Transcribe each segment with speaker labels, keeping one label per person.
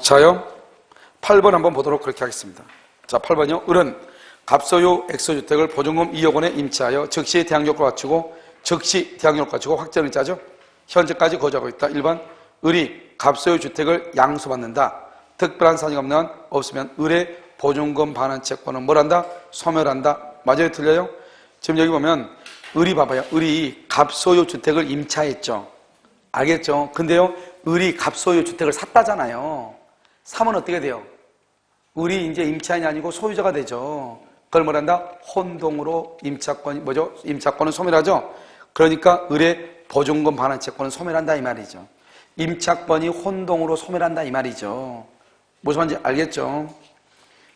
Speaker 1: 자요, 8번 한번 보도록 그렇게 하겠습니다. 자, 8번이요. 을은 갑소유 액소주택을 보증금 2억 원에 임차하여 즉시 대항력을 갖추고 확정을 짜죠. 현재까지 거주하고 있다. 1번, 을이 갑소유 주택을 양수받는다. 특별한 사정이 없는 한 없으면 을의 보증금 반환 채권은 뭘 한다? 소멸한다. 맞아요? 틀려요? 지금 여기 보면 을이 봐봐요. 을이 갑소유 주택을 임차했죠. 알겠죠? 근데요, 을이 갑소유 주택을 샀다잖아요. 사면 어떻게 돼요? 을이 이제 임차인이 아니고 소유자가 되죠. 그걸 뭘 한다? 혼동으로 임차권이 뭐죠? 임차권은 소멸하죠. 그러니까 을의 보증금 반환 채권은 소멸한다 이 말이죠. 임차권이 혼동으로 소멸한다 이 말이죠. 무슨 말인지 알겠죠?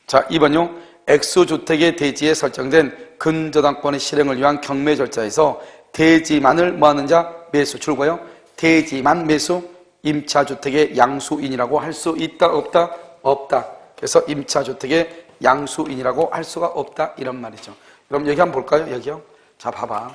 Speaker 1: 자, 2번요. 액수주택의 대지에 설정된 근저당권의 실행을 위한 경매 절차에서 대지만을 뭐하는 자? 매수. 줄거요. 대지만 매수. 임차주택의 양수인이라고 할 수 있다 없다? 없다. 그래서 임차주택의 양수인이라고 할 수가 없다 이런 말이죠. 그럼 여기 한번 볼까요? 여기요. 자, 봐봐.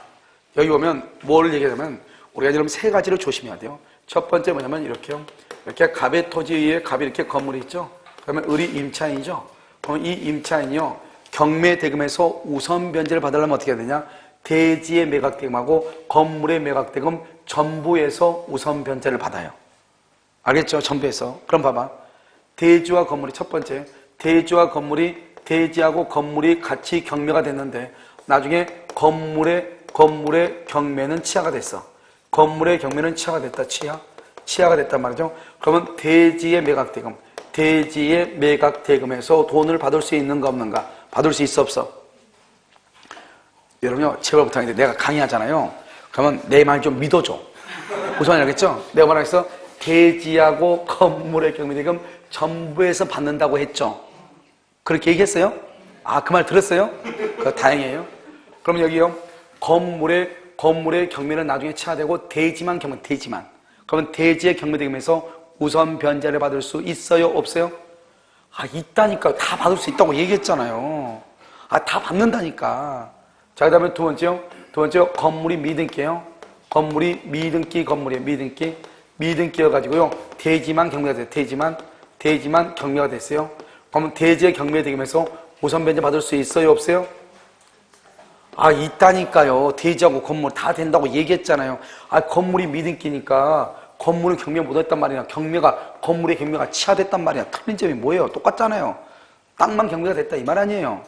Speaker 1: 여기 보면 뭘 얘기하냐면 우리가 지금 세 가지를 조심해야 돼요. 첫 번째 뭐냐면 이렇게요. 이렇게 갑의 토지 위에 갑이 이렇게 건물이 있죠. 그러면 을이 임차인이죠. 그럼 이 임차인이요, 경매 대금에서 우선 변제를 받으려면 어떻게 해야 되냐? 대지의 매각 대금하고 건물의 매각 대금 전부에서 우선 변제를 받아요. 알겠죠? 전부에서. 그럼 봐봐. 대지와 건물이 첫 번째, 대지와 건물이 대지하고 건물이 같이 경매가 됐는데 나중에 건물의 경매는 취하가 됐어. 건물의 경매는 취하가 됐다. 취하가 됐단 말이죠. 그러면 대지의 매각 대금, 대지의 매각 대금에서 돈을 받을 수 있는가 없는가? 받을 수 있어 없어? 여러분요, 제발 부탁인데 내가 강의하잖아요. 그러면 내 말 좀 믿어줘. 무슨 말인지 알겠죠? 내가 말하겠어. 대지하고 건물의 경매 대금 전부에서 받는다고 했죠. 그렇게 얘기했어요? 아, 그 말 들었어요? 그거 다행이에요. 그럼 여기요, 건물의 경매는 나중에 취하되고 대지만 경매, 대지만. 그러면 대지의 경매 대금에서 우선 변제를 받을 수 있어요? 없어요? 아, 있다니까. 다 받을 수 있다고 얘기했잖아요. 아, 다 받는다니까. 자, 그 다음에 두 번째요. 건물이 미등기예요. 건물이 미등기 건물이에요. 미등기여가지고요. 대지만 경매가 됐어요. 대지만 경매가 됐어요. 그러면 대지의 경매 대금에서 우선 변제 받을 수 있어요? 없어요? 아, 있다니까요. 대지하고 건물 다 된다고 얘기했잖아요. 아, 건물이 미등기니까 건물은 경매 못했단 말이야. 건물의 경매가 취하됐단 말이야. 틀린 점이 뭐예요? 똑같잖아요. 땅만 경매가 됐다 이 말 아니에요.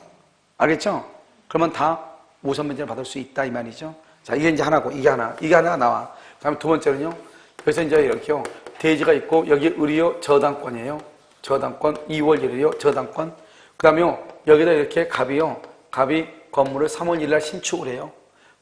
Speaker 1: 알겠죠? 그러면 다 우선 변제를 받을 수 있다 이 말이죠. 자, 이게 이제 하나고 이게 하나가 나와. 그다음에 두 번째는요. 그래서 이제 이렇게요. 대지가 있고 여기 을이요 저당권이에요. 저당권 2월 1일이요 저당권. 그다음에요 여기다 이렇게 갑이 건물을 3월 1일 날 신축을 해요.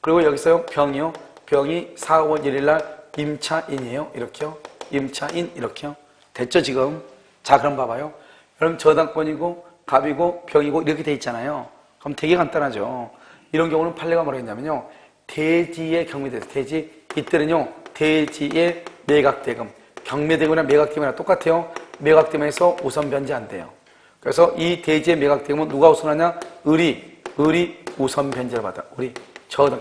Speaker 1: 그리고 여기서요 병이 4월 1일 날 임차인이에요. 이렇게요. 임차인 이렇게요. 됐죠 지금? 자, 그럼 봐봐요. 그럼 저당권이고 갑이고 병이고 이렇게 돼 있잖아요. 그럼 되게 간단하죠. 이런 경우는 판례가 뭐라 했냐면요. 대지의 경매대금, 이때는요. 대지의 매각대금, 경매대금이나 매각대금이랑 똑같아요. 매각대금에서 우선 변제 안 돼요. 그래서 이 대지의 매각대금은 누가 우선하냐? 을이 우선 변제를 받아.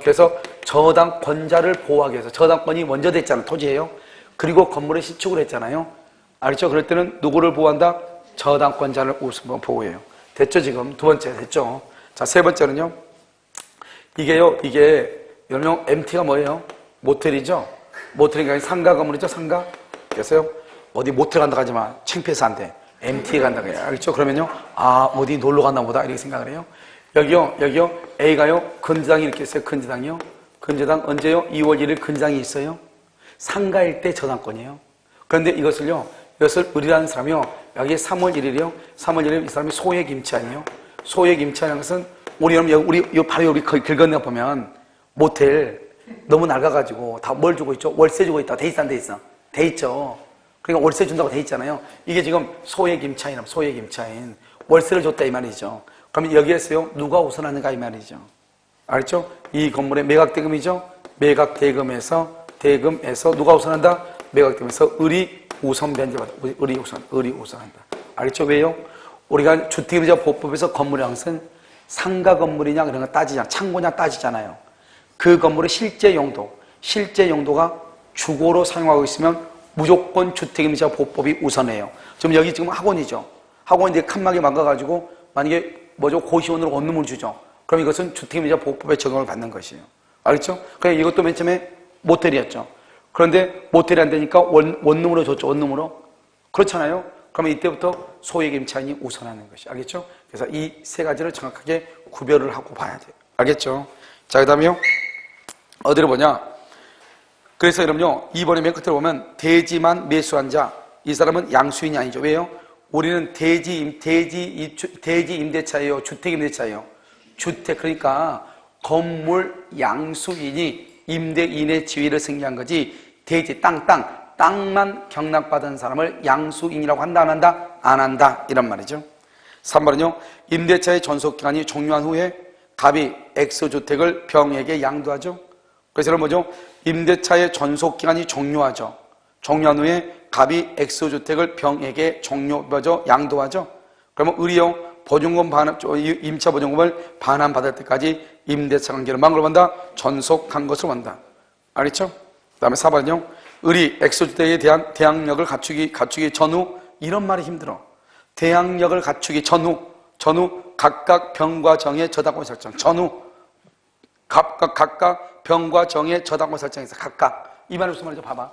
Speaker 1: 그래서 저당권자를 보호하기 위해서 저당권이 먼저 됐잖아요. 토지예요. 그리고 건물을 신축을 했잖아요. 알죠? 그럴 때는 누구를 보호한다? 저당권자를 우선 보호해요. 됐죠 지금? 두 번째 됐죠? 자, 세 번째는요. 이게 여러분 MT가 뭐예요? 모텔이죠? 모텔이 상가 건물이죠? 상가? 그래서요 어디 모텔 간다 하지 마. 창피해서 안 돼. MT에 간다 그래요. 알겠죠? 그러면요 아, 어디 놀러 갔나 보다 이렇게 생각을 해요. 여기요 A가요 근저당이 이렇게 있어요. 근저당 언제요? 2월 1일 근저당이 있어요. 상가일 때 저당권이에요. 그런데 이것을 을이라는 사람이요 여기 3월 1일이요 3월 1일 이 사람이 소액 임차인이에요. 소액 임차인이라는 것은 우리 바로 여기 길 건너 보면 모텔 너무 낡아가지고 다 뭘 주고 있죠? 월세 주고 있다. 돼 있어 안 돼 있어? 돼 있죠. 그러니까 월세 준다고 돼 있잖아요. 이게 지금 소액 임차인 월세를 줬다 이 말이죠. 그러면 여기에서요 누가 우선하는가 이 말이죠. 알죠? 이 건물의 매각대금이죠. 매각대금에서 누가 우선한다? 매각대금에서 을이 우선 변제받아. 을이 우선한다. 알겠죠? 왜요? 우리가 주택임대차 보호법에서 건물의 항상 상가 건물이냐 그런 거 따지잖아. 창고냐 따지잖아요. 그 건물의 실제 용도가 주거로 사용하고 있으면 무조건 주택임대차 보호법이 우선해요. 지금 여기 지금 학원이죠. 학원인데 칸막이 막아가지고 만약에 고시원으로 원룸을 주죠. 그럼 이것은 주택임대차 보호법에 적용을 받는 것이에요. 알겠죠? 그러니까 이것도 맨 처음에 모텔이었죠. 그런데 모텔이 안 되니까 원룸으로 줬죠. 원룸으로. 그렇잖아요. 그러면 이때부터 소액 임차인이 우선하는 것이. 알겠죠? 그래서 이 세 가지를 정확하게 구별을 하고 봐야 돼요. 알겠죠? 자, 그 다음에요. 어디를 보냐? 그래서 여러분요, 이번에 맨 끝에 보면 대지만 매수한 자, 이 사람은 양수인이 아니죠. 왜요? 우리는 대지 임대차예요. 주택 임대차예요. 주택, 그러니까 건물 양수인이 임대인의 지위를 승계한 거지, 대지, 땅만 경락받은 사람을 양수인이라고 한다, 안 한다? 안 한다. 이런 말이죠. 3번은요, 임대차의 전속기간이 종료한 후에 갑이 X주택을 병에게 양도하죠. 그래서 이런 뭐죠? 임대차의 전속기간이 종료하죠. 종료한 후에 갑이 X주택을 병에게 양도하죠. 그러면 을이요, 보증금 임차 보증금을 반환받을 때까지 임대차 관계를 막을 본다? 전속한 것을 본다. 알겠죠? 그 다음에 4번은요, 을이 X주택에 대한 대항력을 갖추기 전후, 이런 말이 힘들어. 대항력을 갖추기 전후 각각 병과 정의 저당권 설정. 전후 각각 병과 정의 저당권 설정에서 각각. 이 말이 무슨 말이죠? 봐봐.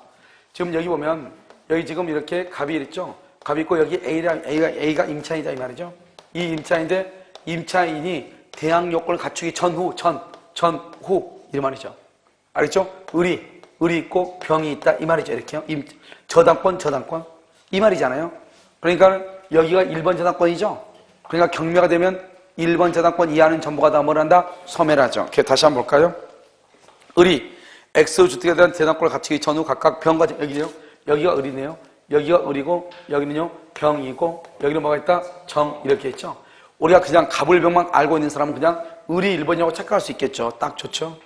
Speaker 1: 지금 여기 보면 여기 지금 이렇게 갑이 있죠. 갑이 있고 여기 A가 임차인이다 이 말이죠. 이 임차인인데 임차인이 대항력을 갖추기 전후 이 말이죠. 알겠죠? 을이 있고 병이 있다 이 말이죠. 이렇게요. 저당권 이 말이잖아요. 그러니까 여기가 1번 저당권이죠. 그러니까 경매가 되면 1번 저당권 이하는 전부가 다 뭘 한다? 소멸하죠. 다시 한번 볼까요? 을이 X주택에 대한 저당권을 갖추기 전후 각각 병과 여기가 을이네요. 여기가 을이고 여기는요 병이고 여기는 뭐가 있다? 정 이렇게 있죠. 우리가 그냥 갑을병만 알고 있는 사람은 그냥 을이 1번이라고 착각할 수 있겠죠. 딱 좋죠.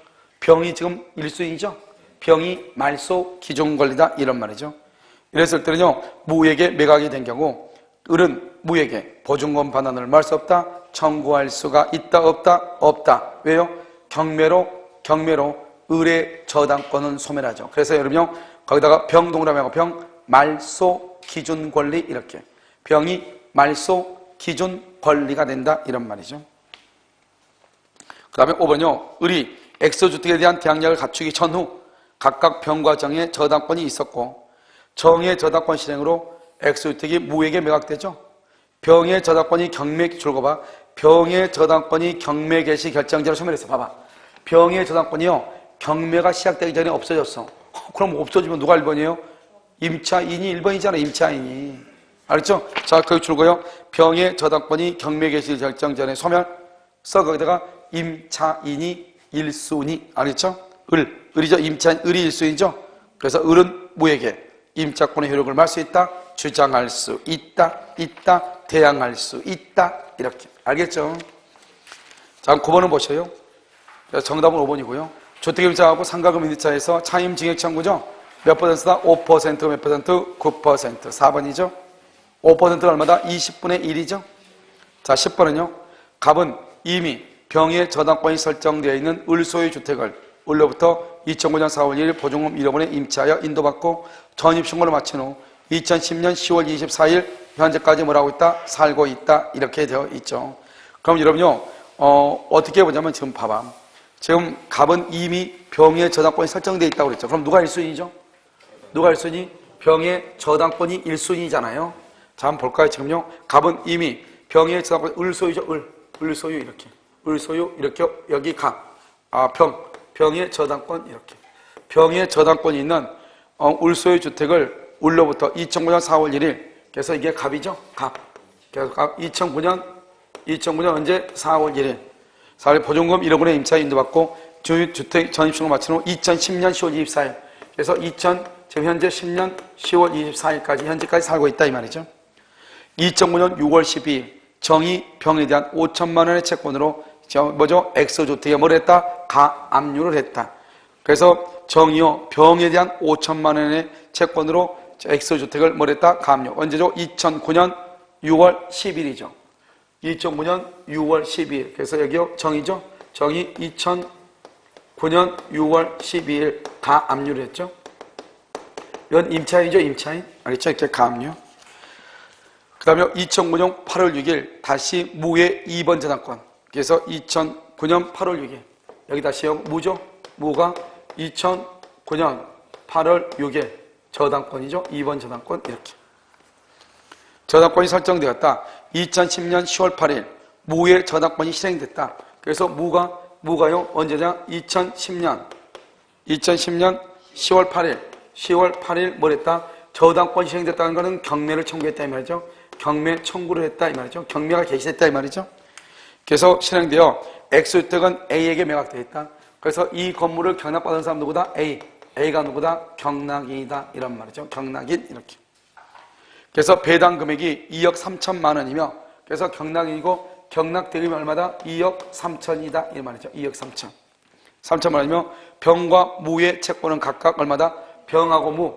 Speaker 1: 병이 지금 1순위죠. 병이 말소 기존권리다 이런 말이죠. 이랬을 때는요, 무에게 매각이 된 경우 을은 무에게 보증금 반환을 말 수 없다, 청구할 수가 있다 없다. 왜요? 경매로 을의 저당권은 소멸하죠. 그래서 여러분요, 거기다가 병 동그라미하고 병 말소 기준 권리 이렇게 병이 말소 기준 권리가 된다 이런 말이죠. 그 다음에 5번요, 을이 X주택에 대한 대항력을 갖추기 전후 각각 병과 정의 저당권이 있었고 정의 저당권 실행으로 X주택이 무에게 매각되죠. 병의 저당권이 병의 저당권이 경매 개시 결정자로 소멸했어. 봐봐. 병의 저당권이요, 경매가 시작되기 전에 없어졌어. 그럼 없어지면 누가 1번이에요? 임차인이 1번이잖아. 임차인이. 알았죠? 자, 거기 줄고요. 병의 저당권이 경매 개시 결정 전에 소멸. 거기다가 임차인이 1순위. 알겠죠? 을이죠. 임차인, 을이 1순위죠. 그래서 을은 무에게 임차권의 효력을 말 수 있다, 주장할 수 있다, 대항할 수 있다, 이렇게. 알겠죠? 자, 9번은 보셔요. 정답은 5번이고요. 주택임차하고 상가금 임대차에서 차임 증액 청구죠? 몇 퍼센트다? 5% 몇 퍼센트? 9%. 4번이죠? 5%가 얼마다? 20분의 1이죠? 자, 10번은요. 갑은 이미 병의 저당권이 설정되어 있는 을소유 주택을 을로부터 2009년 4월 1일 보증금 1억 원에 임차하여 인도받고 전입신고를 마친 후 2010년 10월 24일 현재까지 뭐라고 있다? 살고 있다. 이렇게 되어 있죠. 그럼 여러분요, 어떻게 보자면 지금 봐봐. 지금 갑은 이미 병의 저당권이 설정되어 있다고 그랬죠. 그럼 누가 1순위죠? 누가 1순위? 병의 저당권이 1순위잖아요. 자, 한번 볼까요? 지금요. 갑은 이미 병의 저당권, 을소유죠. 을소유 이렇게. 을소유 이렇게 여기 갑. 병의 저당권 이렇게. 병의 저당권이 있는 을소유 주택을 을로부터 2009년 4월 1일 그래서 이게 갑이죠. 갑. 그래서 갑 2009년 언제? 4월 1일. 4월 보증금 1억 원에 임차 인도받고 주택 전입신고 마친 후 2010년 10월 24일. 그래서 지금 현재 10년 10월 24일까지 현재까지 살고 있다 이 말이죠. 2009년 6월 12일 정의 병에 대한 5천만 원의 채권으로 X주택에 뭘 했다? 가압류를 했다. 그래서 정의요 병에 대한 5천만 원의 채권으로 X주택을 뭘 했다? 가압류. 언제죠? 2009년 6월 10일이죠. 2009년 6월 12일. 그래서 여기요 정의죠. 정의 2009년 6월 12일 가압류를 했죠. 이건 임차인이죠, 임차인. 알겠죠? 이렇게 가압류. 그 다음에 2009년 8월 6일 다시 무의 2번 저당권. 그래서 2009년 8월 6일 여기 다시요 무죠? 무가 2009년 8월 6일 저당권이죠. 2번 저당권 이렇게 저당권이 설정되었다. 2010년 10월 8일 무의 저당권이 실행됐다. 그래서 무가요 언제냐? 2010년 10월 8일 뭐랬다? 저당권이 실행됐다는 것은 경매를 청구했다 이 말이죠. 경매 청구를 했다 이 말이죠. 경매가 개시됐다 이 말이죠. 그래서 실행되어 X주택은 A에게 매각되어 있다. 그래서 이 건물을 경락받은 사람 누구다? A가 누구다? 경락인이다 이런 말이죠. 경락인 이렇게. 그래서 배당 금액이 2억 3천만 원이며 그래서 경락인이고 경락 대금이 얼마다? 2억 3천이다 이 말이죠. 2억 3천. 3천만 원이며 병과 무의 채권은 각각 얼마다? 병하고 무.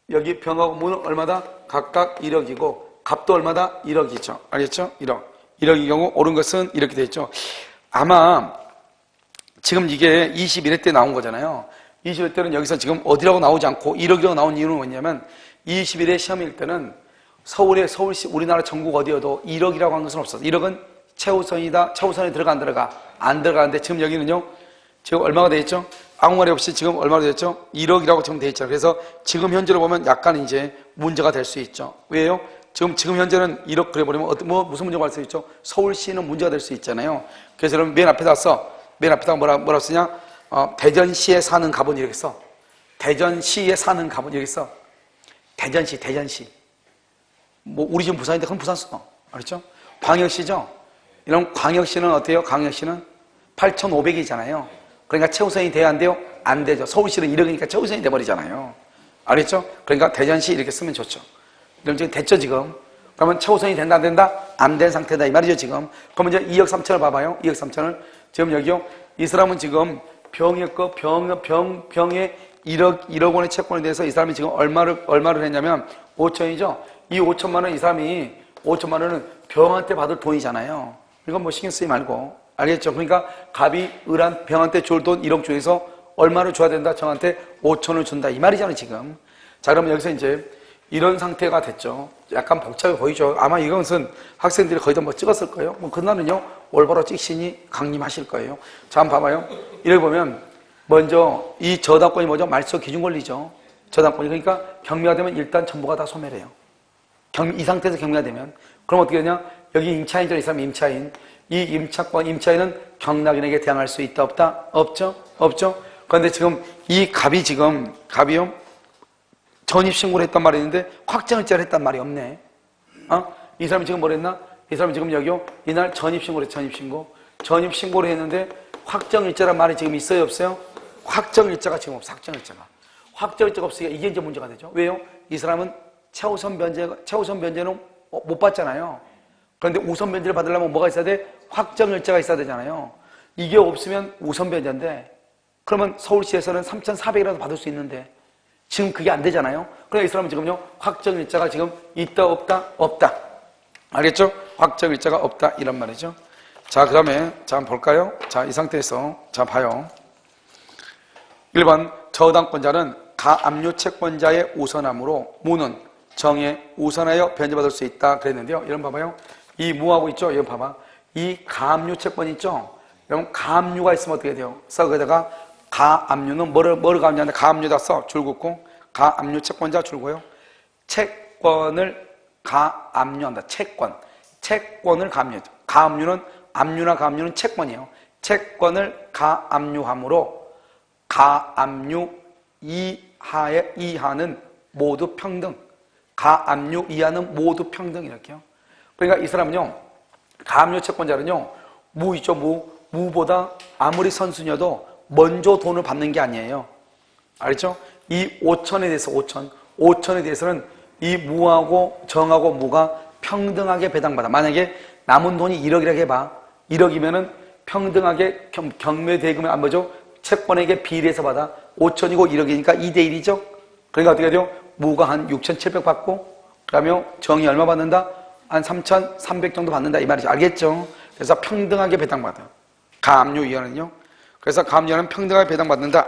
Speaker 1: 여기 병하고 무는 얼마다? 각각 1억이고 값도 얼마다? 1억이죠. 알겠죠? 1억. 1억의 경우 옳은 것은 이렇게 되어 있죠. 아마 지금 이게 21회 때 나온 거잖아요. 21회 때는 여기서 지금 어디라고 나오지 않고 1억이라고 나온 이유는 뭐냐면 21회 시험일 때는 서울시 우리나라 전국 어디여도 1억이라고 한 것은 없었어. 1억은 최우선이다. 최우선에 들어가 안 들어가? 안 들어가는데 지금 여기는요. 지금 얼마가 되어 있죠? 아무 말이 없이 지금 얼마로 되어 있죠? 1억이라고 지금 되어 있죠. 그래서 지금 현재로 보면 약간 이제 문제가 될 수 있죠. 왜요? 지금 현재는 1억 그래버리면 무슨 문제가 갈 수 있죠? 서울시는 문제가 될 수 있잖아요. 그래서 여러분 맨 앞에다 써. 맨 앞에다 뭐라고 쓰냐? 대전시에 사는 가본 이렇게 써. 대전시에 사는 가본 이렇게 써. 대전시. 뭐 우리 지금 부산인데 그럼 부산 써. 알았죠? 광역시죠? 이런 광역시는 어때요? 광역시는 8,500이잖아요. 그러니까 최우선이 돼야 안 돼요? 안 되죠. 서울시는 1억이니까 최우선이 돼버리잖아요. 알겠죠? 그러니까 대전시 이렇게 쓰면 좋죠. 그럼 지금 됐죠, 지금? 그러면 최우선이 된다, 안 된다? 안 된 상태다, 이 말이죠, 지금. 그러면 이제 2억 3천을 봐봐요. 2억 3천을. 지금 여기요. 이 사람은 지금 병의 1억 원의 채권에 대해서 이 사람이 지금 얼마를 했냐면 5천이죠? 이 5천만 원 이 사람이 5천만 원은 병한테 받을 돈이잖아요. 이건 뭐 신경 쓰지 말고. 알겠죠? 그러니까 갑이 을한 병한테 줄 돈 1억 중에서 얼마를 줘야 된다? 정한테 5천을 준다. 이 말이잖아요, 지금. 자, 그러면 여기서 이제 이런 상태가 됐죠. 약간 복잡해 보이죠. 아마 이것은 학생들이 거의 다 뭐 찍었을 거예요. 뭐 그날은요 올바로 찍시니 강림하실 거예요. 자, 한번 봐봐요. 이렇게 보면 먼저 이 저당권이 뭐죠? 말소 기준 권리죠. 저당권이. 그러니까 경매가 되면 일단 전부가 다 소멸해요. 이 상태에서 경매가 되면 그럼 어떻게 되냐? 여기 임차인이죠. 이 사람 임차인. 이 임차인은 경락인에게 대항할 수 있다 없다? 없죠. 그런데 지금 이 갑이요 전입신고를 했단 말이 있는데 확정일자를 했단 말이 없네. 이 사람이 지금 뭘 했나? 이 사람이 지금 여기요 이날 전입신고를 했죠. 전입신고를 했는데 확정일자란 말이 지금 있어요 없어요? 확정일자가 지금 없어. 확정일자가 없으니까 이게 이제 문제가 되죠. 왜요? 이 사람은 최우선 변제는 못 받잖아요. 그런데 우선 변제를 받으려면 뭐가 있어야 돼? 확정일자가 있어야 되잖아요. 이게 없으면 우선 변제인데 그러면 서울시에서는 3,400이라도 받을 수 있는데 지금 그게 안 되잖아요. 그러니까 이 사람은 지금요 확정일자가 지금 있다 없다. 알겠죠? 확정일자가 없다 이런 말이죠. 자, 그 다음에 자 한번 볼까요? 자, 이 상태에서 자 봐요. 1번 저당권자는 가압류 채권자의 우선함으로 무는 정에 우선하여 변제받을 수 있다 그랬는데요. 이런 봐봐요. 이 무하고 있죠? 이거 봐봐. 이 가압류 채권 있죠? 여러분 가압류가 있으면 어떻게 돼요? 그래서 거기다가 가압류는 뭐를 가압류하는데 가압류다 써. 줄 긋고 가압류 채권자 줄고요. 채권을 가압류한다. 채권을 가압류하죠. 가압류는 채권이에요. 채권을 가압류함으로 가압류 이하는 모두 평등. 가압류 이하는 모두 평등 이렇게요. 그러니까 이 사람은요 가압류 채권자는요 무 있죠. 무보다 아무리 선순이어도 먼저 돈을 받는 게 아니에요. 알죠? 이 5천에 대해서 5천에 대해서는 이 무하고 정하고 무가 평등하게 배당받아. 만약에 남은 돈이 1억이라고 해봐. 1억이면은 평등하게 경매 대금을 안 보죠? 채권에게 비례해서 받아. 5천이고 1억이니까 2대1이죠? 그러니까 어떻게 돼요? 무가 한 6,700 받고 그러면 정이 얼마 받는다? 한 3,300 정도 받는다 이 말이죠. 알겠죠? 그래서 평등하게 배당받아. 가압류 이하는요. 그래서 가압류는 평등하게 배당받는다.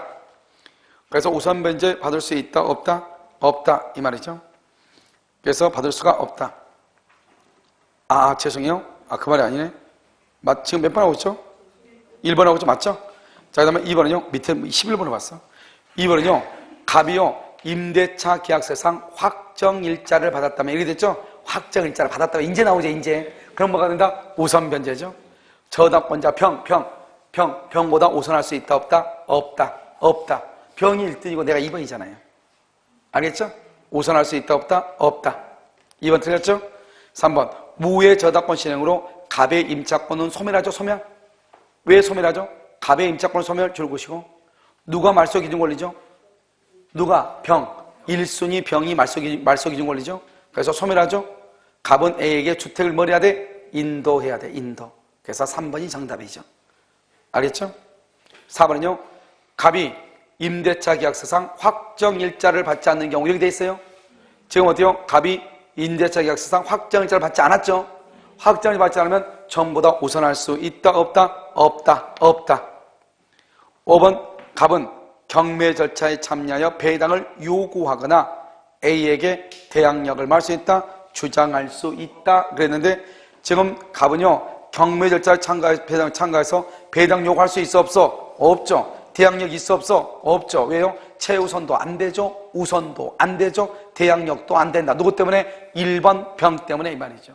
Speaker 1: 그래서 우선 변제 받을 수 있다 없다? 없다 이 말이죠. 그래서 받을 수가 없다. 죄송해요. 그 말이 아니네. 지금 몇 번 하고 있죠? 1번 하고 있죠? 맞죠? 자, 그 다음에 2번은요, 밑에 11번을 봤어. 2번은요, 갑이요, 임대차 계약서상 확정일자를 받았다면, 이렇게 됐죠? 확정일자를 받았다면, 이제 나오죠, 이제. 그럼 뭐가 된다? 우선 변제죠. 저당권자 병보다 우선할 수 있다, 없다? 없다. 병이 1등이고 내가 2번이잖아요. 알겠죠? 우선할 수 있다, 없다. 2번 틀렸죠? 3번. 무의 저당권 실행으로 갑의 임차권은 소멸하죠, 소멸? 왜 소멸하죠? 갑의 임차권 소멸 줄것이고 누가 말소 기준 권리죠? 누가? 병. 1순위 병이 말소 기준 권리죠? 그래서 소멸하죠? 갑은 A에게 주택을 뭐 해야 돼? 인도해야 돼, 인도. 그래서 3번이 정답이죠. 알겠죠? 4번은요, 갑이 임대차 계약서상 확정일자를 받지 않는 경우, 이렇게 돼 있어요. 지금 어때요? 갑이 임대차 계약서상 확정일자를 받지 않았죠? 확정일자를 받지 않으면 전보다 우선할 수 있다, 없다. 5번, 갑은 경매 절차에 참여하여 배당을 요구하거나 A에게 대항력을 말할 수 있다, 주장할 수 있다 그랬는데 지금 갑은요, 경매 절차에 참가해서 배당 요구할 수 있어, 없어? 없죠. 대항력 있어, 없어? 없죠. 왜요? 최우선도 안 되죠. 우선도 안 되죠. 대항력도 안 된다. 누구 때문에? 1번 병 때문에 이 말이죠.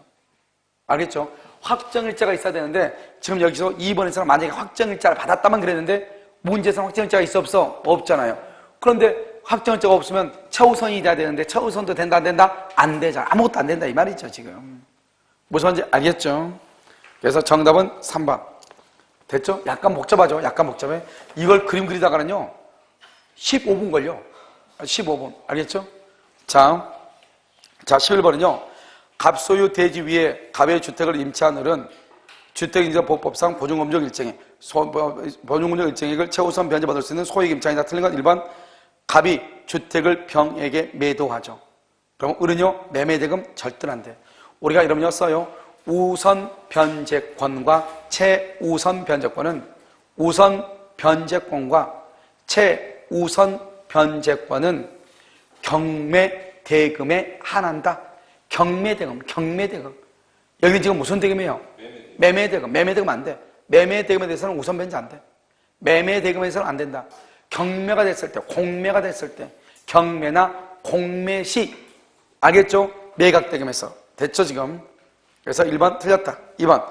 Speaker 1: 알겠죠? 확정일자가 있어야 되는데 지금 여기서 2번에서는 만약에 확정일자를 받았다만 그랬는데 문제에서는 확정일자가 있어, 없어? 없잖아요. 그런데 확정일자가 없으면 최우선이 돼야 되는데 최우선도 된다, 안 된다? 안 되잖아. 아무것도 안 된다 이 말이죠 지금. 무슨 말인지 알겠죠? 그래서 정답은 3번. 됐죠? 약간 복잡하죠? 약간 복잡해. 이걸 그림 그리다가는요 15분 걸려. 15분. 알겠죠? 자 11번은요 갑소유 대지 위에 갑의 주택을 임차한 을은 주택임대보호법상 보증금적 일정액을 최우선 변제받을 수 있는 소액 임차인이다. 틀린 건 1번 갑이 주택을 병에게 매도하죠. 그럼 을은요 매매대금 절대로 안 돼. 우리가 이러면요 써요. 우선 변제권과 최우선 변제권은 우선 변제권과 최우선 변제권은 경매대금에 한한다. 경매대금. 여기 지금 무슨 대금이에요? 매매대금. 매매대금 안 돼. 매매대금에 대해서는 우선 변제 안 돼. 매매대금에 대해서는 안 된다. 경매가 됐을 때, 공매가 됐을 때, 경매나 공매 시, 알겠죠? 매각대금에서. 됐죠, 지금? 그래서 1번 틀렸다. 2번.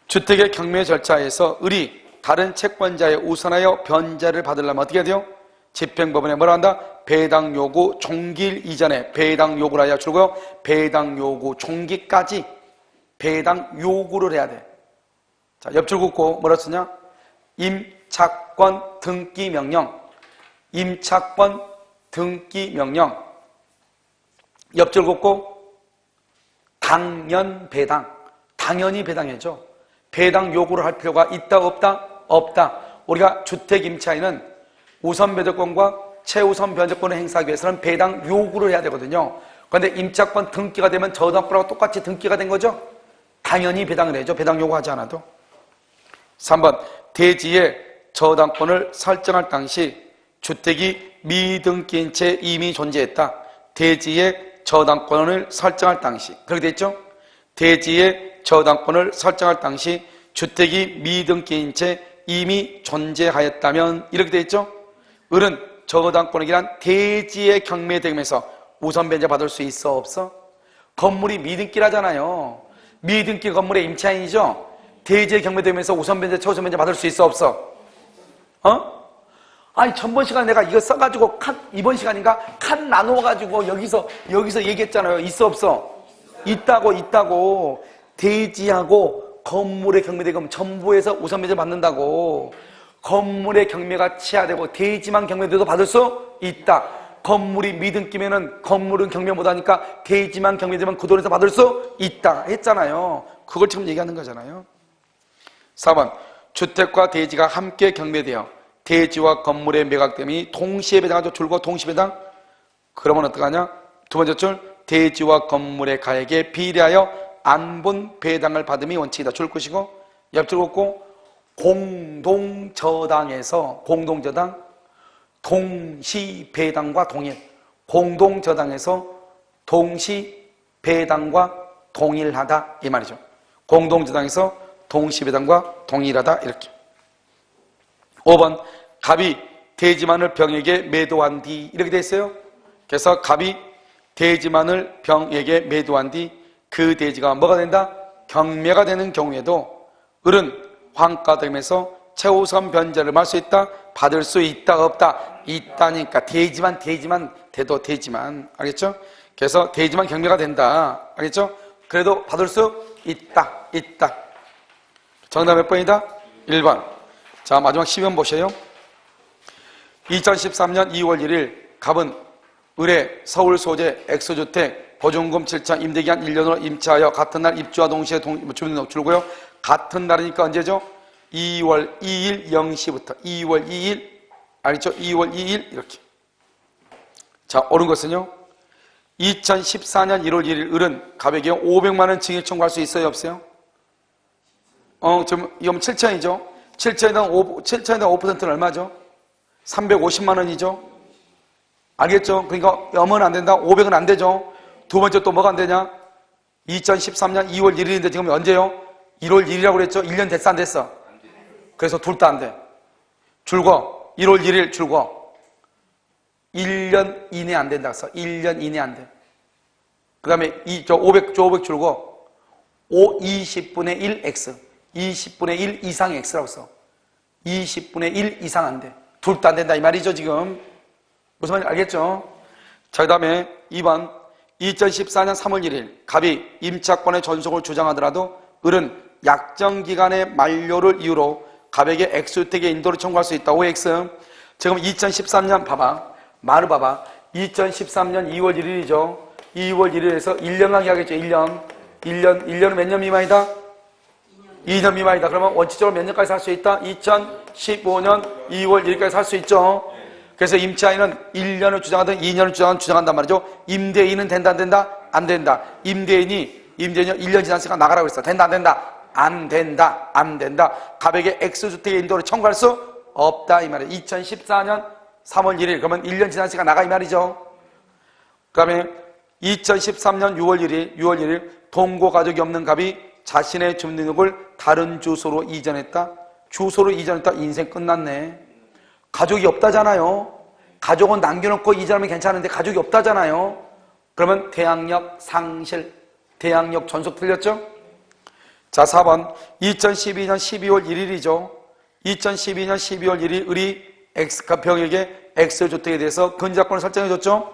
Speaker 1: 주택의 경매 절차에서 을이 다른 채권자에 우선하여 변제를 받으려면 어떻게 해야 돼요? 집행법원에 뭐라 한다? 배당 요구 종기일 이전에 배당 요구를 해야 줄고요. 배당 요구 종기까지 배당 요구를 해야 돼. 자, 옆줄 긋고 뭐라 쓰냐? 임차권 등기 명령. 임차권 등기 명령. 옆줄 긋고 당연 배당. 당연히 배당해줘. 배당 요구를 할 필요가 있다, 없다? 없다. 우리가 주택 임차인은 우선 변제권과 최우선 변제권을 행사하기 위해서는 배당 요구를 해야 되거든요. 그런데 임차권 등기가 되면 저당권하고 똑같이 등기가 된 거죠? 당연히 배당을 해줘. 배당 요구하지 않아도. 3번. 대지의 저당권을 설정할 당시 주택이 미등기인 채 이미 존재했다. 대지의 저당권을 설정할 당시. 그렇게 됐죠? 대지의 저당권을 설정할 당시 주택이 미등기인 채 이미 존재하였다면 이렇게 됐죠? 을은 저당권액이란 대지의 경매대금에서 우선 변제 받을 수 있어, 없어? 건물이 미등기라잖아요. 미등기 건물의 임차인이죠? 대지의 경매대금에서 우선 변제, 최우선 변제 받을 수 있어, 없어? 아니 전번 시간에 내가 이거 써가지고 이번 시간인가 칸 나누어가지고 여기서 얘기했잖아요. 있어, 없어? 있다고. 대지하고 건물의 경매대금 전부에서 우선 변제 받는다고. 건물의 경매가 취하되고 대지만 경매돼도 받을 수 있다. 건물이 미등기면은 건물은 경매 못하니까 대지만 경매되면 그 돈에서 받을 수 있다 했잖아요. 그걸 지금 얘기하는 거잖아요. 4번. 주택과 대지가 함께 경매되어 대지와 건물의 매각됨이 동시에 배당하죠. 줄과 동시 배당. 그러면 어떡하냐? 두 번째 줄. 대지와 건물의 가액에 비례하여 안분 배당을 받음이 원칙이다. 줄 것이고 옆줄 긋고 공동저당에서 공동저당 동시 배당과 동일. 공동저당에서 동시 배당과 동일하다 이 말이죠. 공동저당에서 동시 배당과 동일하다 이렇게. 5번 갑이 돼지만을 병에게 매도한 뒤 이렇게 돼 있어요. 그래서 갑이 돼지만을 병에게 매도한 뒤 그 돼지가 뭐가 된다? 경매가 되는 경우에도 을은 환가됨에서 최우선 변제를 받을 수 있다? 받을 수 있다 없다? 있다니까 돼지만 돼도 돼지만 알겠죠? 그래서 돼지만 경매가 된다 알겠죠? 그래도 받을 수 있다 정답 몇 번이다? 1번. 자 마지막 10번 보세요. 2013년 2월 1일 갑은 을의 서울 소재 엑소주택 보증금 7천 임대기한 1년으로 임차하여 같은 날 입주와 동시에 주민등록 줄고요. 같은 날이니까 언제죠? 2월 2일 0시부터 2월 2일 알겠죠? 2월 2일 이렇게. 자 옳은 것은요. 2014년 1월 1일 을은 갑에게 500만 원 징역 청구할 수 있어요 없어요? 지금 이건 7천이죠. 7천에다가 5%는 얼마죠? 350만 원이죠. 알겠죠? 그러니까 0은 안 된다. 500은 안 되죠. 두 번째 또 뭐가 안 되냐? 2013년 2월 1일인데 지금 언제요? 1월 1일이라고 그랬죠? 1년 됐어 안 됐어? 그래서 둘 다 안 돼. 줄거 1월 1일 줄거 1년 이내 안 된다 그랬어. 1년 이내 안 돼. 그 다음에 500 줄거 20분의 1 x 20분의 1 이상 x라고 써. 20분의 1 이상 안 돼. 둘 다 안 된다 이 말이죠 지금. 무슨 말인지 알겠죠? 자, 그 다음에 2번 2014년 3월 1일 갑이 임차권의 전속을 주장하더라도 을은 약정기간의 만료를 이유로 갑에게 X주택의 인도를 청구할 수 있다. OX. 지금 2013년 봐봐. 말을 봐봐. 2013년 2월 1일이죠. 2월 1일에서 1년간 계약했죠. 1년은 몇 년 미만이다? 2년 미만이다. 그러면 원칙적으로 몇 년까지 살 수 있다? 2015년 2월 1일까지 살 수 있죠. 그래서 임차인은 1년을 주장하든 2년을 주장한단 말이죠. 임대인은 된다 안 된다? 안 된다. 임대인이 1년 지났으니까 나가라고 했어. 된다 안 된다? 안 된다. 갑에게 X주택의 인도를 청구할 수 없다 이 말이에요. 2014년 3월 1일 그러면 1년 지났으니까 나가 이 말이죠. 그 다음에 2013년 6월 1일 동거 가족이 없는 갑이 자신의 주민등록을 다른 주소로 이전했다. 주소로 이전했다. 인생 끝났네. 가족이 없다잖아요. 가족은 남겨놓고 이전하면 괜찮은데 가족이 없다잖아요. 그러면 대항력 상실, 대항력 전속 틀렸죠? 자 4번 2012년 12월 1일이죠. 2012년 12월 1일 을이 병에게 X주택에 대해서 근저작권을 설정해줬죠.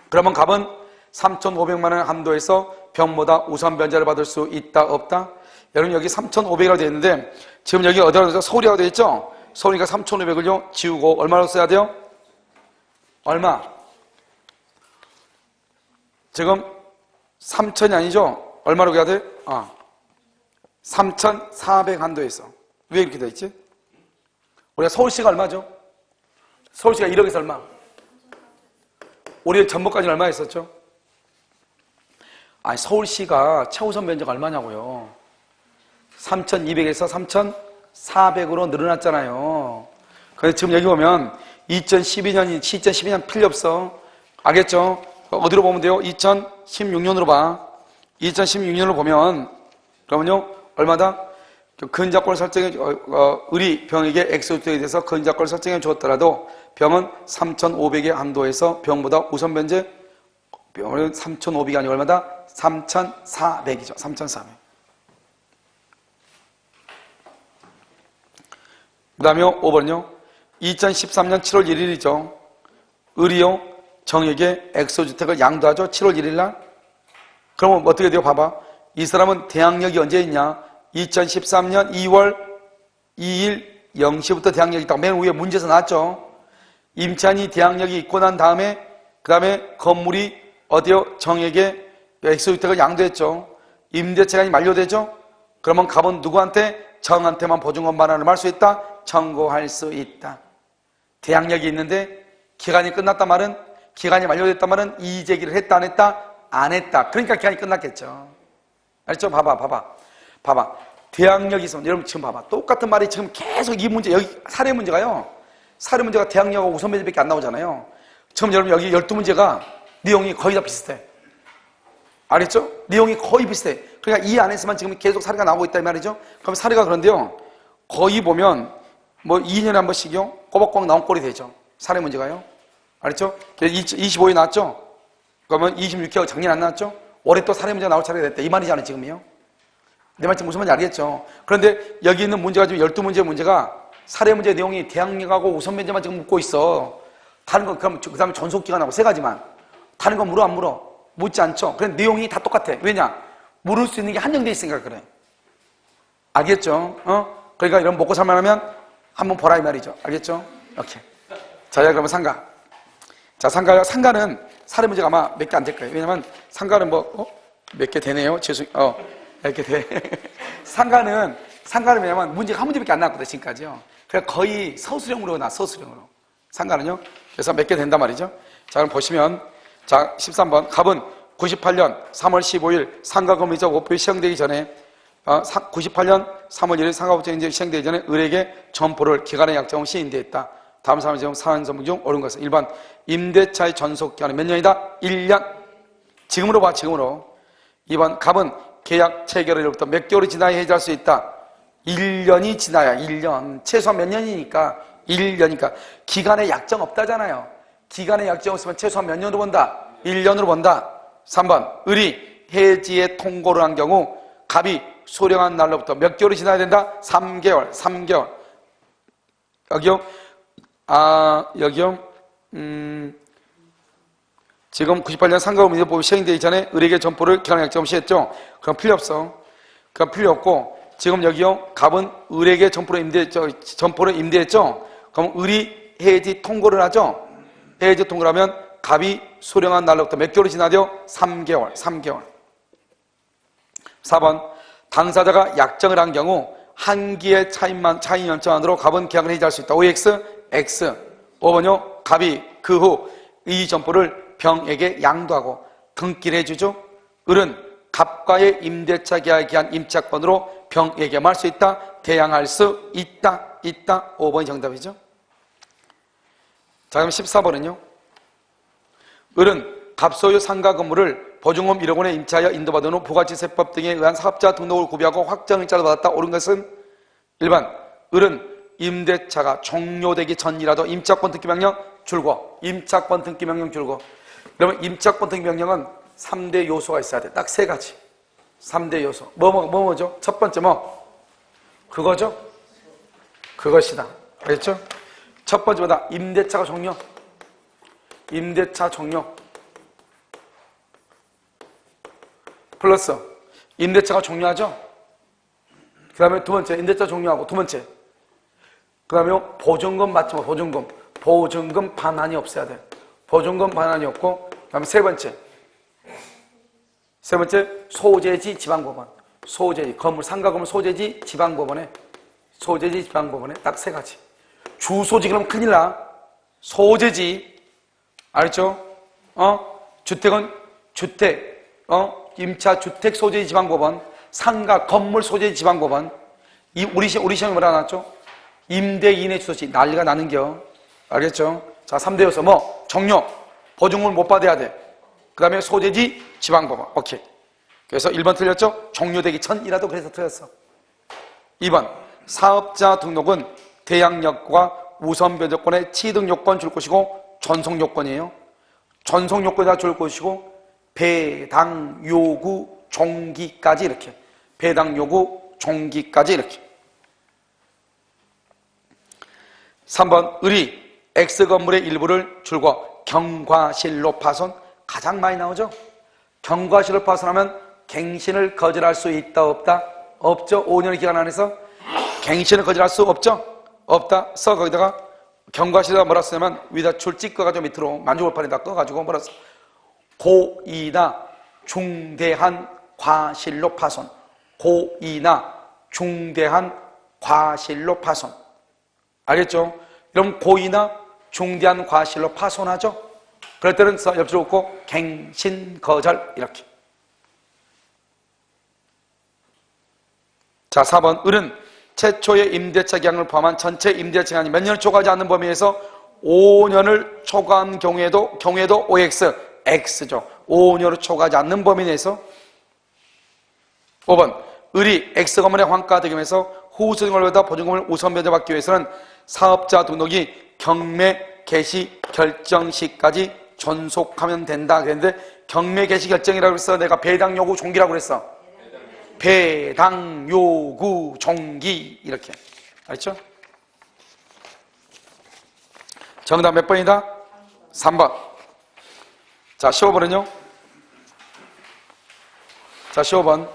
Speaker 1: 그러면 갑은 3,500만 원 한도에서 병보다 우선 변제를 받을 수 있다 없다? 여러분 여기 3,500이라고 되어 있는데 지금 여기 어디라고 되어 있죠? 서울이라고 되어 있죠? 서울이니까 3,500을요 지우고 얼마로 써야 돼요? 얼마? 지금 3,000이 아니죠? 얼마로 해야 돼? 3,400 한도에서. 왜 이렇게 되어 있지? 우리가 서울시가 얼마죠? 서울시가 1억에서 얼마? 우리 전번까지는 얼마 했었죠? 아니 서울시가 최우선 면적 얼마냐고요? 3,200에서 3,400으로 늘어났잖아요. 그래서 지금 여기 보면 2012년 필요 없어. 알겠죠? 어디로 보면 돼요? 2016년으로 봐. 2016년으로 보면 그러면요 얼마다? 근저작권을 설정해 을이 병에게 X주택에 대해서 근저작권을 설정해 주었더라도 병은 3,500의 한도에서 병보다 우선 변제 병은 3,500이 아니고 얼마다? 3,400이죠. 3,400. 그 다음에 5번은요 2013년 7월 1일이죠. 을이요 정에게 X주택을 양도하죠. 7월 1일날. 그러면 어떻게 돼요? 봐봐. 이 사람은 대항력이 언제 있냐? 2013년 2월 2일 0시부터 대항력이 있다고 맨 위에 문제에서 나왔죠. 임차인이 대항력이 있고 난 다음에 그 다음에 건물이 어디요? 정에게 X주택을 양도했죠. 임대차간이 만료되죠. 그러면 갑은 누구한테? 정한테만 보증금 반환을 할 수 있다? 청구할 수 있다. 대항력이 있는데 기간이 끝났단 말은 기간이 만료됐단 말은 이의제기를 했다 안 했다? 안 했다. 그러니까 기간이 끝났겠죠. 알죠? 봐봐. 대항력이 있으면 여러분 지금 봐봐. 똑같은 말이 지금 계속 이 문제 여기 사례 문제가요. 사례 문제가 대항력하고 우선 변제밖에 안 나오잖아요. 지금 여러분 여기 12문제가 내용이 거의 다 비슷해. 알겠죠? 내용이 거의 비슷해. 그러니까 이 안에서만 지금 계속 사례가 나오고 있단 말이죠. 그럼 사례가 그런데요, 거의 보면 뭐 2년에 한 번씩요 꼬박꼬박 나온 꼴이 되죠. 사례 문제가요. 알겠죠? 25에 나왔죠? 그러면 26회가 작년 안 나왔죠? 올해 또 사례 문제가 나올 차례가 됐다 이 말이잖아요 지금요. 내 말 지금 무슨 말인지 알겠죠? 그런데 여기 있는 문제가 지금 12문제 문제가 사례 문제 내용이 대학력하고 우선 면제만 지금 묻고 있어. 다른 거 그럼 그 다음에 전속기간하고 세 가지만. 다른 거 물어 안 물어? 묻지 않죠? 그래 내용이 다 똑같아. 왜냐? 물을 수 있는 게 한정돼 있으니까 그래. 알겠죠? 그러니까 이런 먹고 살만하면 한번 보라 이 말이죠. 알겠죠? 오케이. 자, 그러면 상가. 자, 상가는 사례 문제가 아마 몇 개 안 될 거예요. 왜냐면 상가는 몇 개 되네요. 이렇게 돼. 상가는 왜냐면 문제가 한 문제밖에 안 나왔거든, 지금까지요. 그러니까 거의 서술형으로 나, 서술형으로. 상가는요. 그래서 몇 개 된단 말이죠. 자, 그럼 보시면, 자, 13번. 갑은 98년 3월 15일 상가검의적 오표이 시행되기 전에, 98년 3월 1일 상가법정이 시행되기 전에 을에게 점포를 기간의 약정을 시인되었다. 다음 사람은 지금 사안 전문 중 옳은 것은 1번. 임대차의 전속기간은 몇 년이다? 1년. 지금으로 봐, 지금으로. 2번. 갑은 계약 체결일로부터 몇 개월이 지나야 해지할 수 있다. 1년이 지나야 1년. 최소한 몇 년이니까 1년이니까 기간에 약정 없다잖아요. 기간에 약정 없으면 최소한 몇 년으로 본다? 1년으로 본다. 3번. 을이 해지에 통고를 한 경우 갑이 소령한 날로부터 몇 개월이 지나야 된다? 3개월. 여기요. 지금 98년 상가금융법이 시행되기 전에 을에게 점포를 기간 약정 없이 했죠. 그럼 필요 없어. 그럼 필요 없고, 지금 여기요, 갑은 을에게 점포를 임대했죠. 그럼 을이 해지 통고를 하죠. 해지 통고를 하면 갑이 수령한 날로부터 몇 개월이 지나죠? 3개월. 4번. 당사자가 약정을 한 경우 한기의 차임 연장 안으로 갑은 계약을 해지할 수 있다. OX, X. 5번요. 갑이 그 후 이 점포를 병에게 양도하고 등기를 해주죠. 을은 갑과의 임대차 계약에 기한 임차권으로 병에게 말 수 있다. 대양할 수 있다. 5번이 정답이죠. 자, 그럼 14번은요. 을은 갑소유 상가 건물을 보증금 1억 원에 임차하여 인도받은 후 부가지세법 등에 의한 사업자 등록을 구비하고 확정일자를 받았다. 옳은 것은 1번. 을은 임대차가 종료되기 전이라도 임차권 등기 명령 줄고, 임차권 등기 명령 줄고. 그러면 임차권 등기 명령은 3대 요소가 있어야 돼. 딱 3가지. 3대 요소. 뭐죠? 첫 번째 그거죠? 그것이다. 알겠죠? 첫 번째 뭐다? 임대차가 종료. 임대차 종료. 플러스 임대차가 종료하죠? 그 다음에 두 번째, 임대차 종료하고 두 번째. 그 다음에 보증금 맞죠? 보증금 반환이 없어야 돼. 보증금 반환이 없고, 그 다음에 세 번째, 소재지 지방법원. 소재지, 상가 건물 소재지 지방법원에, 딱 3가지. 주소지 그러면 큰일 나. 소재지. 알죠? 주택은 주택, 임차 주택 소재지 지방법원, 상가 건물 소재지 지방법원. 우리 시험에 뭐라 나왔죠? 임대인의 주소지. 난리가 나는겨. 알겠죠? 자, 3대 요소 종료. 보증금을 못 받아야 돼. 그 다음에 소재지 지방법원. 오케이. 그래서 1번 틀렸죠? 종료되기 전이라도 그래서 틀렸어. 2번. 사업자 등록은 대항력과 우선 변조권의 취득 요건 줄 것이고 전속 요건이에요. 전속 요건이다 줄 것이고 배당 요구 종기까지 이렇게. 배당 요구 종기까지 이렇게. 3번. 을이 X건물의 일부를 줄고 경과실로 파손. 가장 많이 나오죠? 경과실로 파손하면 갱신을 거절할 수 있다 없다? 없죠. 5년의 기간 안에서 갱신을 거절할 수 없죠? 없다. 거기다가 경과실에다 뭐라 쓰냐면 위에다 줄 찍어가지고 밑으로 만주골판에다 꺼가지고 뭐라 써? 고의나 중대한 과실로 파손. 고의나 중대한 과실로 파손. 알겠죠? 그럼 고의나 중대한 과실로 파손하죠? 그럴 때는 옆줄을 긋고 갱신 거절 이렇게. 자, 4번. 을은 최초의 임대차 계약을 포함한 전체 임대차 기간이 몇 년을 초과하지 않는 범위에서 5년을 초과한 경우에도 OX, X죠. 5년을 초과하지 않는 범위 내에서. 5번, 을이 X 건물의 환가 득임에서 후수증을보다 보증금을 우선 면제받기 위해서는 사업자 등록이 경매 개시 결정 시까지 존속하면 된다. 그랬는데 경매 개시 결정이라고 그랬어? 내가 배당 요구 종기라고 그랬어? 배당 요구 종기 이렇게. 알죠? 정답 몇 번이다? 3번. 자, 15번은요? 자, 15번.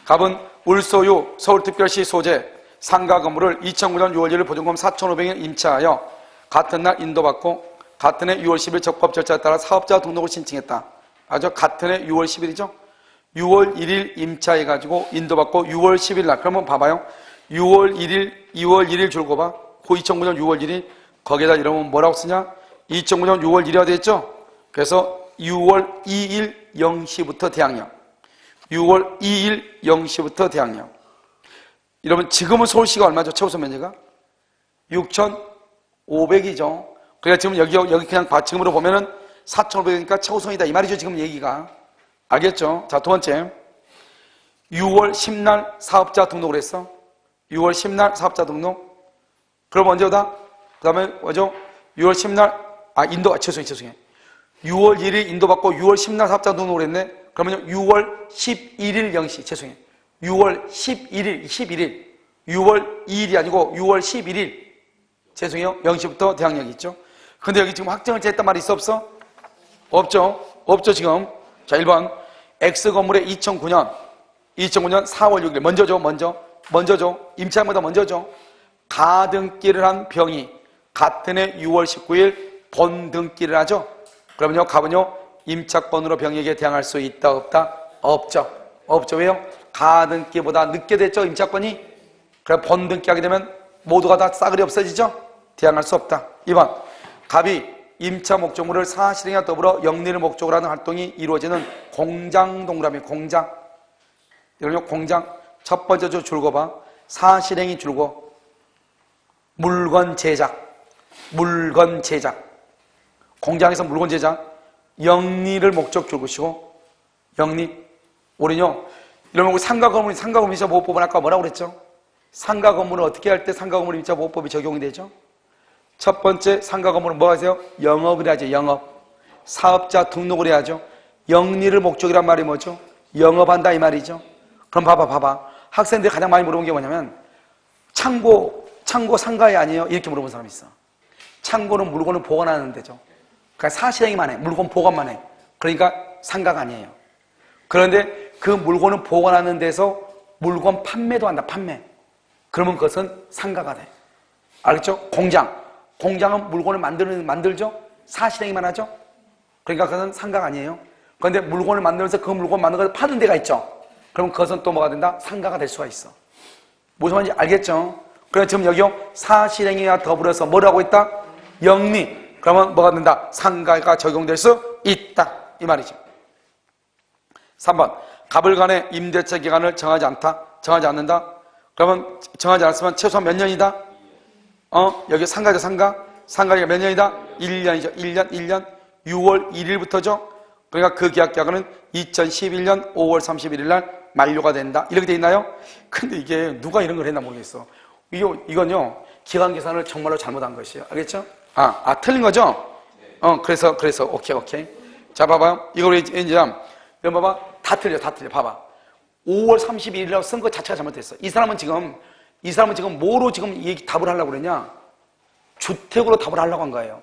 Speaker 1: 갑은 울소유 서울특별시 소재 상가 건물을 2009년 6월 1일 보증금 4,500원 임차하여 같은 날 인도받고 같은 해 6월 10일 적법 절차에 따라 사업자 등록을 신청했다. 아주 같은 해 6월 10일이죠? 6월 1일 임차해가지고 인도받고 6월 10일 날. 그러면 봐봐요. 6월 1일 줄거 봐. 그 2009년 6월 1일. 거기에다 이러면 뭐라고 쓰냐? 2009년 6월 1일이라 되었죠? 그래서 6월 2일 0시부터 대학령. 6월 2일 0시부터 대학령. 이러면 지금은 서울시가 얼마죠? 최우선 면제가? 6,500이죠. 그러니까 지금 여기 그냥 지금으로 보면은 4,500이니까 최우선이다. 이 말이죠. 지금 얘기가. 알겠죠? 자, 두 번째. 6월 10날 사업자 등록을 했어. 6월 10날 사업자 등록. 그럼 언제다? 그 다음에 뭐죠? 6월 10날, 죄송해요. 6월 1일 인도받고 6월 10날 사업자 등록을 했네? 그러면 6월 11일 0시, 죄송해요. 6월 11일. 6월 2일이 아니고 6월 11일. 죄송해요. 0시부터 대학력이 있죠. 근데 여기 지금 확정을 했단 말이 있어, 없어? 없죠, 지금. 자, 1번. X 건물에 2009년 4월 6일. 먼저죠. 임차인보다 먼저죠. 가등기를 한 병이 같은 해 6월 19일 본등기를 하죠. 그러면요, 갑은요, 임차권으로 병에게 대항할 수 있다, 없다? 없죠. 왜요? 가등기보다 늦게 됐죠, 임차권이? 그럼 본등기 하게 되면 모두가 다 싸그리 없어지죠? 대항할 수 없다. 2번. 갑이 임차 목적물을 사실행위와 더불어 영리를 목적으로 하는 활동이 이루어지는 공장 동그라미, 공장. 이거요, 공장. 첫 번째 줄거 봐. 사실행위 줄거. 물건 제작. 공장에서 물건 제작. 영리를 목적 줄것이고, 영리. 우리는요, 이러면 상가 건물 임차 보호법은 아까 뭐라고 그랬죠? 상가 건물을 어떻게 할 때 상가 건물 임차 보호법이 적용이 되죠? 첫 번째 상가 건물은 뭐 하세요? 영업을 하죠, 영업. 사업자 등록을 해야죠. 영리를 목적이란 말이 뭐죠? 영업한다 이 말이죠. 그럼 봐봐. 학생들이 가장 많이 물어본 게 뭐냐면 창고 상가에 아니에요? 이렇게 물어본 사람이 있어. 창고는 물건을 보관하는 데죠. 그러니까 사실행위만 해. 물건 보관만 해. 그러니까 상가가 아니에요. 그런데 그 물건을 보관하는 데서 물건 판매도 한다. 판매. 그러면 그것은 상가가 돼. 알겠죠? 공장은 물건을 만들죠? 사실행위만 하죠? 그러니까 그것은 상가가 아니에요. 그런데 물건을 만들면서 그 물건 만든 걸 파는 데가 있죠? 그럼 그것은 또 뭐가 된다? 상가가 될 수가 있어. 무슨 말인지 알겠죠? 그래서 지금 여기요, 사실행위와 더불어서 뭐라고 있다? 영리. 그러면 뭐가 된다? 상가가 적용될 수 있다. 이 말이죠. 3번. 갑을 간의 임대차 기간을 정하지 않는다. 그러면 정하지 않았으면 최소한 몇 년이다? 여기 상가죠, 상가. 상가가 몇 년이다? 1년이죠. 1년. 6월 1일부터죠. 그러니까 그 계약 기간은 2011년 5월 31일 날 만료가 된다. 이렇게 돼 있나요? 근데 이게 누가 이런 걸 했나 모르겠어. 이건요, 기간 계산을 정말로 잘못한 것이에요. 알겠죠? 틀린 거죠? 그래서 오케이. 자, 봐봐요. 이걸 이제 봐봐. 다 틀려. 봐봐. 5월 31일이라고 쓴 것 자체가 잘못됐어. 이 사람은 지금 뭐로 지금 답을 하려고 그러냐? 주택으로 답을 하려고 한 거예요.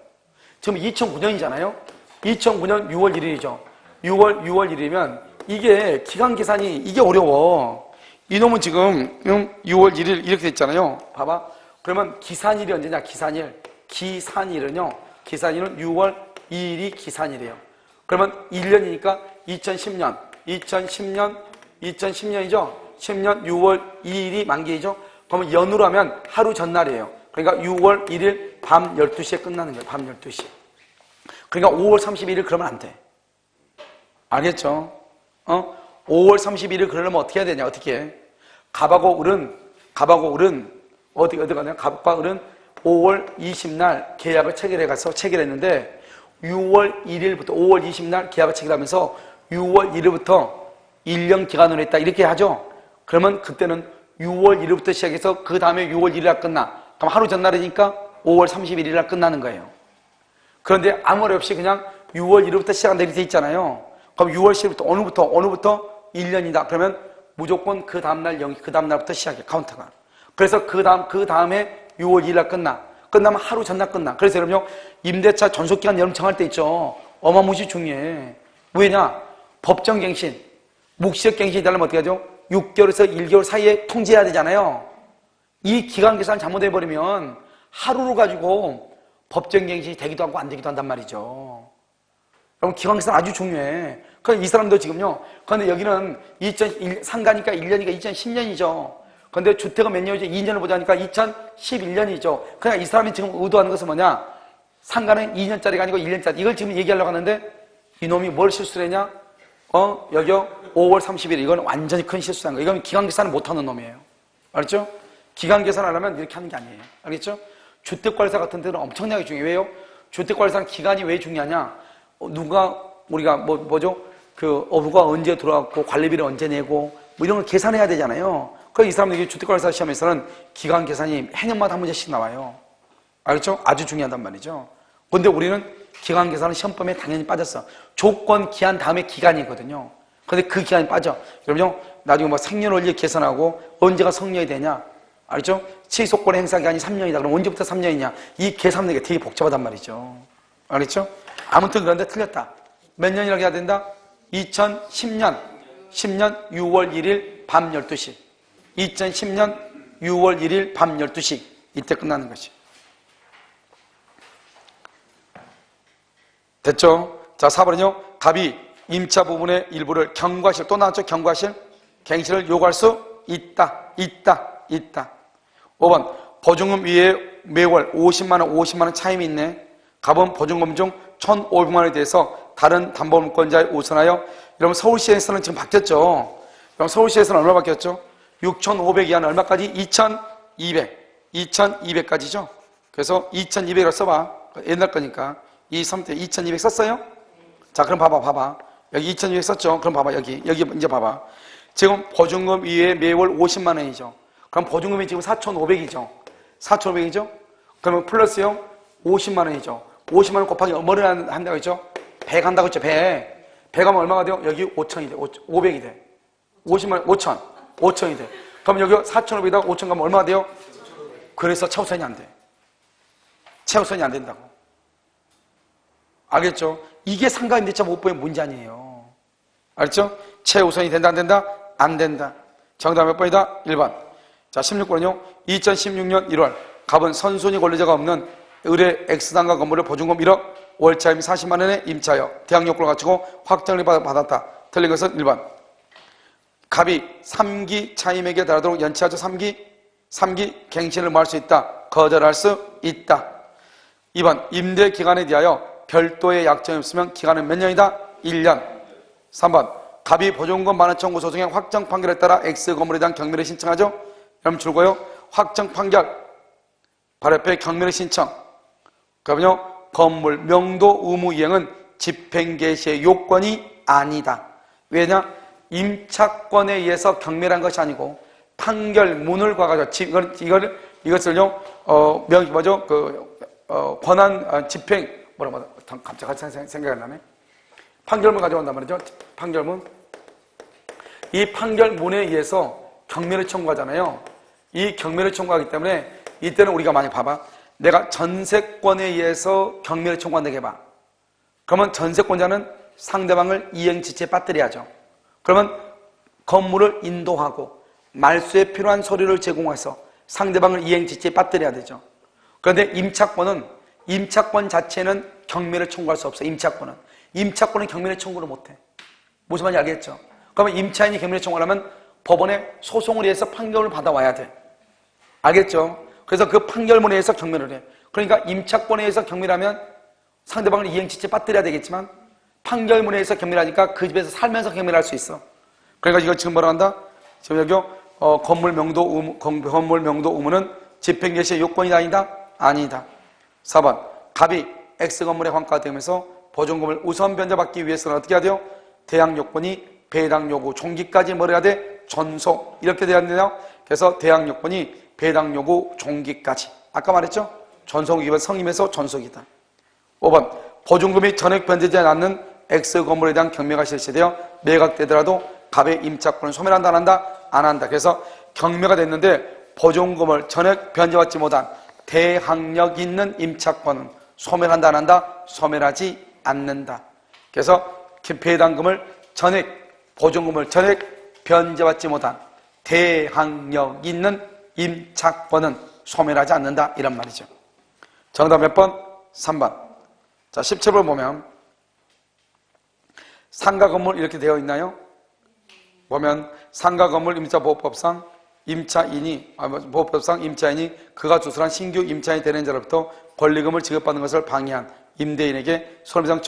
Speaker 1: 지금 2009년이잖아요? 2009년 6월 1일이죠. 6월 1일이면 이게 기간 계산이 이게 어려워. 이놈은 지금 6월 1일 이렇게 됐잖아요. 봐봐. 그러면 기산일이 언제냐? 기산일은요. 기산일은 6월 2일이 기산일이에요. 그러면 1년이니까 2010년이죠. 10년 6월 2일이 만기이죠. 그러면 연으로 하면 하루 전날이에요. 그러니까 6월 1일 밤 12시에 끝나는 거예요. 밤 12시. 그러니까 5월 31일 그러면 안 돼. 알겠죠? 5월 31일 그러려면 어떻게 해야 되냐? 어떻게 해? 갑하고 을은 어디 가냐? 갑과 을은 5월 20날 계약을 체결했는데 6월 1일부터 5월 20날 계약을 체결하면서 6월 1일부터 1년 기간으로 했다 이렇게 하죠. 그러면 그때는 6월 1일부터 시작해서 그 다음에 6월 1일날 끝나. 그럼 하루 전날이니까 5월 31일날 끝나는 거예요. 그런데 아무 말 없이 그냥 6월 1일부터 시작한다 이렇게 돼 있잖아요. 그럼 6월 10일부터 어느부터 1년이다. 그러면 무조건 그 다음날 그 다음날부터 시작해 카운트가. 그래서 그 다음에 6월 2일날 끝나면 하루 전날 끝나. 그래서 여러분요 임대차 전속기간 여러분 정할 때 있죠. 어마무시 중요해. 왜냐? 법정갱신, 묵시적갱신이 되려면 어떻게 하죠? 6개월에서 1개월 사이에 통지해야 되잖아요. 이 기간 계산 잘못해버리면 하루로 가지고 법정갱신이 되기도 하고 안 되기도 한단 말이죠. 여러분 기간 계산 아주 중요해. 그러니까 이 사람도 지금요. 그런데 여기는 상가니까 1년이니까 2010년이죠. 그런데 주택은 몇 년이죠? 2년을 보자니까 2011년이죠. 그냥 이 사람이 지금 의도하는 것은 뭐냐? 상가는 2년짜리가 아니고 1년짜리. 이걸 지금 얘기하려고 하는데 이놈이 뭘 실수를 했냐? 여기요 5월 30일. 이건 완전히 큰 실수한 거예요. 이건 기간 계산을 못하는 놈이에요. 알았죠? 기간 계산을 하려면 이렇게 하는 게 아니에요. 알겠죠? 주택관리사 같은 데는 엄청나게 중요해요. 왜요? 주택관리사는 기간이 왜 중요하냐? 우리가 누가 언제 들어왔고 관리비를 언제 내고 뭐 이런 걸 계산해야 되잖아요. 그래서 이 사람들이 주택관리사 시험에서는 기간 계산이 해년마다 한 문제씩 나와요. 알겠죠? 아주 중요하단 말이죠. 근데 우리는 기간 계산은 시험범위에 당연히 빠졌어. 조건, 기한 다음에 기간이거든요. 근데 그 기간이 빠져. 여러분요, 나중에 뭐 생년월일 계산하고 언제가 성년이 되냐? 알죠? 취소권의 행사 기간이 3년이다. 그럼 언제부터 3년이냐? 이 계산하는 게 되게 복잡하단 말이죠. 알겠죠? 아무튼 그런데 틀렸다. 몇 년이라고 해야 된다? 2010년 6월 1일 밤 12시. 2010년 6월 1일 밤 12시. 이때 끝나는 것이. 됐죠? 자, 4번은요. 갑이 임차 부분의 일부를 경과실, 또 나왔죠? 경과실? 갱신을 요구할 수 있다. 5번 보증금 위에 매월 50만원 차임이 있네. 갑은 보증금 중 1,500만원에 대해서 다른 담보물권자에 우선하여, 여러분 서울시에서는 지금 바뀌었죠. 그럼 서울시에서는 얼마 바뀌었죠? 6,500 이하는 얼마까지? 2,200까지죠. 그래서 2,200을 써봐. 옛날 거니까. 2,200 썼어요? 자, 그럼 봐봐. 여기 2,200 썼죠? 그럼 봐봐. 여기 이제 봐봐. 지금 보증금 위에 매월 50만원이죠. 그럼 보증금이 지금 4,500이죠. 4,500이죠? 그러면 플러스요? 50만원이죠. 50만원 곱하기 뭐를 한다고 했죠? 100 한다고 했죠? 100. 100 하면 얼마가 돼요? 여기 5,000이 돼. 500이 돼. 50만원, 5,000이 돼. 그럼 여기 4,500에다가 5,000 가면 얼마가 돼요? 그래서 차우선이 안 돼. 차우선이 안 된다고. 알겠죠? 이게 상가임대차 보호법의 문제 아니에요. 알겠죠? 최우선이 된다, 안 된다? 안 된다. 정답 몇 번이다? 1번. 자, 16번은요. 2016년 1월 갑은 선순위 권리자가 없는 의뢰 X상가 건물을 보증금 1억, 월차임 40만원에 임차하여 대항 요건을 갖추고 확정을 받았다. 틀린 것은 1번. 갑이 3기 차임액에 달하도록 연체하죠. 3기 갱신을 모할 수 있다. 거절할 수 있다. 2번. 임대 기간에 대하여 별도의 약정이 없으면 기간은 몇 년이다? 1년. 3번. 갑이 보증금 만원 청구 소송의 확정 판결에 따라 X 건물에 대한 경매를 신청하죠. 여러분 줄거요. 확정 판결 바로 옆에 경매를 신청. 그러면요. 건물 명도 의무 이행은 집행 개시의 요건이 아니다. 왜냐? 임차권에 의해서 경매란 것이 아니고 판결문을 가가지고 이것을요. 권한 집행 갑자기 생각이 안 나네. 판결문 가져온단 말이죠. 판결문. 이 판결문에 의해서 경매를 청구하잖아요. 이 경매를 청구하기 때문에 이때는 우리가 만약 봐봐. 내가 전세권에 의해서 경매를 청구한다고 해봐. 그러면 전세권자는 상대방을 이행지체에 빠뜨려야죠. 그러면 건물을 인도하고 말소에 필요한 서류를 제공해서 상대방을 이행지체에 빠뜨려야 되죠. 그런데 임차권 자체는 경매를 청구할 수 없어요. 임차권은 경매를 청구를 못해. 무슨 말인지 알겠죠? 그러면 임차인이 경매를 청구하려면 법원에 소송을 해서 판결을 받아와야 돼. 알겠죠? 그래서 그 판결문에 의해서 경매를 해. 그러니까 임차권에 의해서 경매를 하면 상대방을 이행지체에 빠뜨려야 되겠지만 판결문에 의해서 경매를 하니까 그 집에서 살면서 경매를 할 수 있어. 그러니까 이거 지금 뭐라고 한다? 지금 여기요. 건물 명도 의무는 집행 개시의 요건이 아니다? 아니다. 4번 갑이 X건물의 환가가 되면서 보증금을 우선 변제받기 위해서는 어떻게 해야 돼요? 대항 요건이 배당 요구 종기까지 뭘 해야 돼? 전속. 이렇게 돼야 되나요? 그래서 대항 요건이 배당 요구 종기까지. 아까 말했죠? 전속이면 성임에서 전속이다. 5번 보증금이 전액 변제되지 않는 X건물에 대한 경매가 실시되어 매각되더라도 갑의 임차권을 소멸한다 안 한다? 안 한다. 그래서 경매가 됐는데 보증금을 전액 변제받지 못한 대항력 있는 임차권은 소멸한다 안 한다? 소멸하지 않는다. 그래서 배당금을 보증금을 전액 변제받지 못한 대항력 있는 임차권은 소멸하지 않는다. 이런 말이죠. 정답 몇 번? 3번. 자, 17번 보면 상가 건물 이렇게 되어 있나요? 보면 상가 건물 임차보호법상 임차인이 그가 주술한 신규 임차인이 되는 자로부터 권리금을 지급받는 것을 방해한 임대인에게 손해배상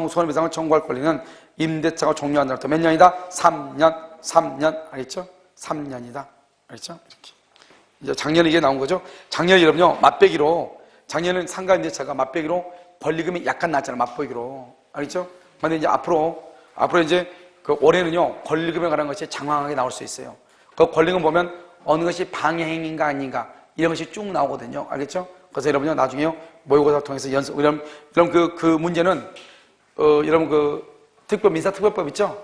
Speaker 1: 손해배상을 청구할 권리는 임대차가 종료한 날부터 몇 년이다? 3년. 알겠죠? 3년이다. 알겠죠? 이렇게. 이제 작년에 이게 나온 거죠. 작년에 여러분요, 작년에는 상가 임대차가 맞배기로 권리금이 약간 낮잖아요. 맞배기로. 알겠죠? 근데 이제 앞으로 이제 그 올해는요, 권리금에 관한 것이 장황하게 나올 수 있어요. 그 권리금 보면 어느 것이 방해 행위인가 아닌가 이런 것이 쭉 나오거든요. 알겠죠? 그래서 여러분요, 나중에요, 모의고사를 통해서 연습, 이런 그 문제는, 여러분 민사특별법 있죠?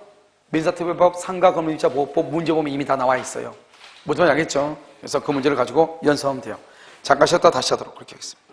Speaker 1: 민사특별법 상가건물임차보호법 문제 보면 이미 다 나와 있어요. 무슨 말인지 알겠죠? 그래서 그 문제를 가지고 연습하면 돼요. 잠깐 쉬었다 다시 하도록 그렇게 하겠습니다.